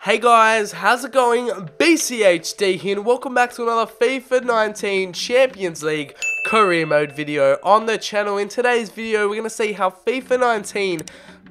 Hey guys, how's it going? BCHD here and welcome back to another FIFA 19 Champions League career mode video on the channel. In today's video, we're going to see how FIFA 19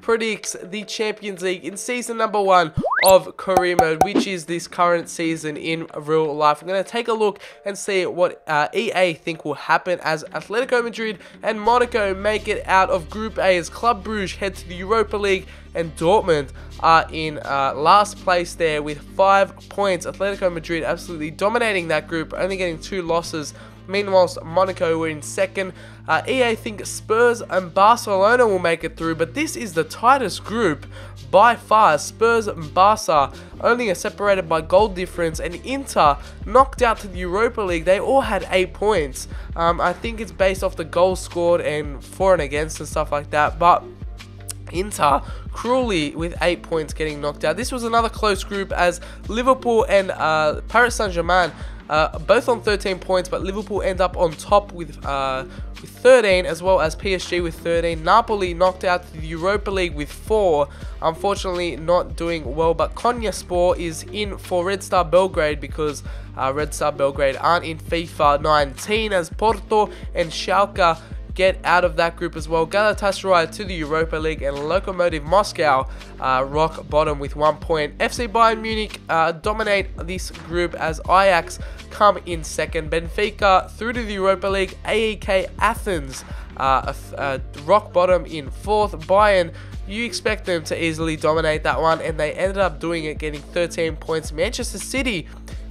predicts the Champions League in season number 1 of career mode, which is this current season in real life. We're going to take a look and see what EA think will happen as Atletico Madrid and Monaco make it out of Group A as Club Brugge head to the Europa League and Dortmund are in last place there with 5 points. Atletico Madrid absolutely dominating that group, only getting 2 losses. Meanwhile, Monaco were in second. EA think Spurs and Barcelona will make it through, but this is the tightest group by far. Spurs and Barca only are separated by goal difference, and Inter knocked out to the Europa League. They all had 8 points. I think it's based off the goals scored and for and against and stuff like that, but Inter cruelly with 8 points getting knocked out. This was another close group as Liverpool and Paris Saint-Germain both on 13 points, but Liverpool end up on top with 13, as well as PSG with 13. Napoli knocked out the Europa League with 4. Unfortunately, not doing well, but Konyaspor is in for Red Star Belgrade because Red Star Belgrade aren't in FIFA 19, as Porto and Schalke get out of that group as well. Galatasaray to the Europa League and Lokomotiv Moscow rock bottom with 1 point. FC Bayern Munich dominate this group as Ajax come in second. Benfica through to the Europa League. AEK Athens rock bottom in fourth. Bayern, you expect them to easily dominate that one, and they ended up doing it, getting 13 points. Manchester City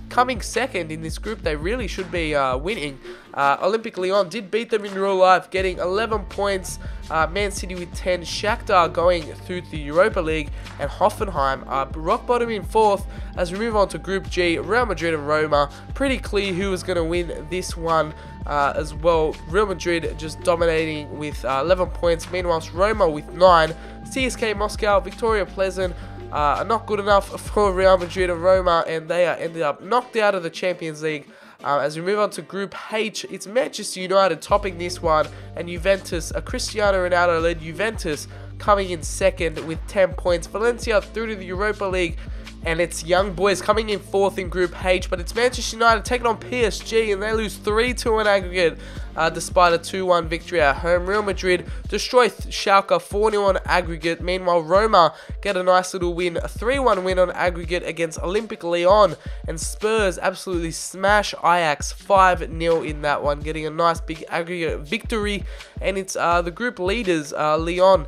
coming second in this group. They really should be winning. Olympic Lyon did beat them in real life, getting 11 points. Man City with 10. Shakhtar going through to the Europa League, and Hoffenheim rock bottom in fourth. As we move on to Group G, Real Madrid and Roma, pretty clear who was going to win this one as well. Real Madrid just dominating with 11 points. Meanwhile, Roma with 9. CSK Moscow, Victoria Pleasant are not good enough for Real Madrid and Roma, and they are ended up knocked out of the Champions League. As we move on to Group H, it's Manchester United topping this one, and Juventus, a Cristiano Ronaldo-led Juventus, coming in second with 10 points. Valencia through to the Europa League, and it's Young Boys coming in fourth in Group H, but it's Manchester United taking on PSG, and they lose 3-2 in aggregate despite a 2-1 victory at home. Real Madrid destroy Schalke 4-0 on aggregate. Meanwhile, Roma get a nice little win, a 3-1 win on aggregate against Olympic Lyon, and Spurs absolutely smash Ajax 5-0 in that one, getting a nice big aggregate victory. And it's the group leaders, Lyon,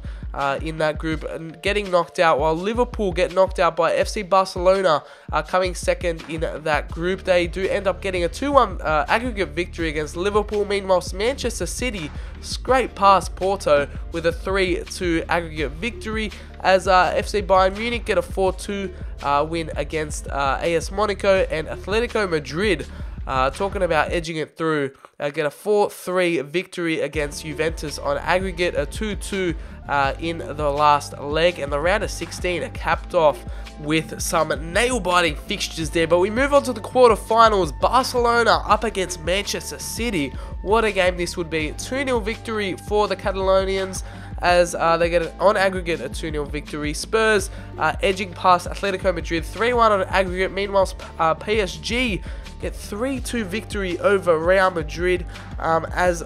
in that group getting knocked out, while Liverpool get knocked out by FC Barcelona, coming second in that group. They do end up getting a 2-1 aggregate victory against Liverpool. Meanwhile, Manchester City scrape past Porto with a 3-2 aggregate victory, as FC Bayern Munich get a 4-2 win against AS Monaco, and Atletico Madrid, talking about edging it through, get a 4-3 victory against Juventus on aggregate, a 2-2 in the last leg. And the round of 16 are capped off with some nail-biting fixtures there. But we move on to the quarterfinals. Barcelona up against Manchester City. What a game this would be. 2-0 victory for the Catalonians, as they get on aggregate a 2-0 victory. Spurs edging past Atletico Madrid 3-1 on aggregate. Meanwhile, PSG get 3-2 victory over Real Madrid, as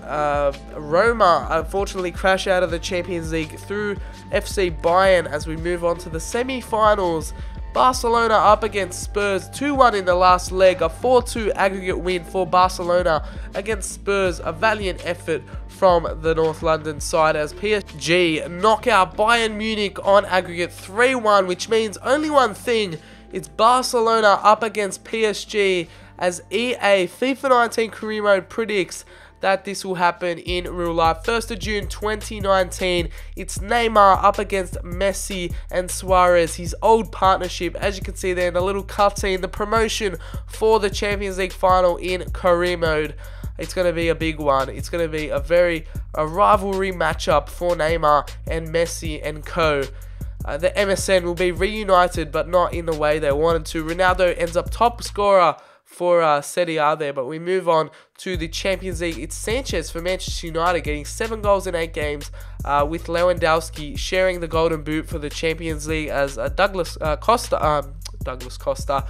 Roma unfortunately crash out of the Champions League through FC Bayern. As we move on to the semi-finals, Barcelona up against Spurs, 2-1 in the last leg, a 4-2 aggregate win for Barcelona against Spurs, a valiant effort from the North London side, as PSG knock out Bayern Munich on aggregate 3-1, which means only one thing, it's Barcelona up against PSG, as EA FIFA 19 career mode predicts that this will happen in real life. 1st of June 2019, it's Neymar up against Messi and Suarez, his old partnership, as you can see there in the little cutscene, the promotion for the Champions League final in career mode. It's going to be a big one. It's going to be a rivalry matchup for Neymar and Messi and co. The MSN will be reunited, but not in the way they wanted to. Ronaldo ends up top scorer for Serie A there, but we move on to the Champions League. It's Sanchez for Manchester United getting 7 goals in 8 games, with Lewandowski sharing the golden boot for the Champions League, as Douglas Costa Douglas Costa.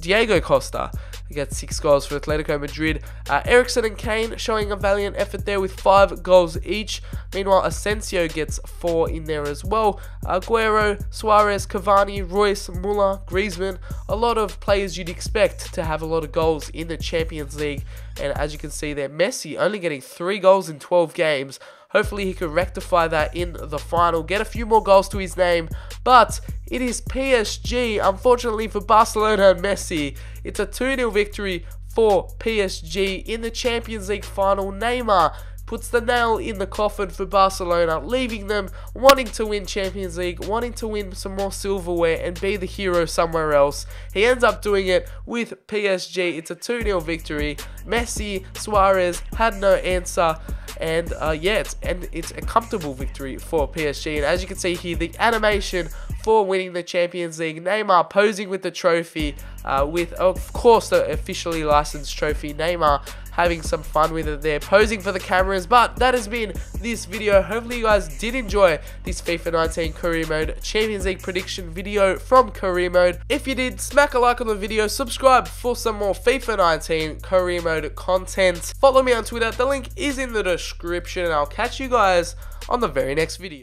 Diego Costa gets 6 goals for Atletico Madrid. Eriksen and Kane showing a valiant effort there with 5 goals each. Meanwhile, Asensio gets 4 in there as well. Aguero, Suarez, Cavani, Royce, Muller, Griezmann. A lot of players you'd expect to have a lot of goals in the Champions League. And as you can see there, Messi only getting 3 goals in 12 games. Hopefully he can rectify that in the final, get a few more goals to his name. But it is PSG, unfortunately for Barcelona and Messi. It's a 2-0 victory for PSG in the Champions League final. Neymar puts the nail in the coffin for Barcelona, leaving them wanting to win Champions League, wanting to win some more silverware and be the hero somewhere else. He ends up doing it with PSG. It's a 2-0 victory. Messi, Suarez had no answer. And yeah, it's a comfortable victory for PSG. And as you can see here, the animation for winning the Champions League, Neymar posing with the trophy, with of course the officially licensed trophy. Neymar having some fun with it there, posing for the cameras. But that has been this video. Hopefully you guys did enjoy this FIFA 19 Career Mode Champions League prediction video from Career Mode. If you did, smack a like on the video, subscribe for some more FIFA 19 Career Mode content. Follow me on Twitter, the link is in the description, and I'll catch you guys on the very next video.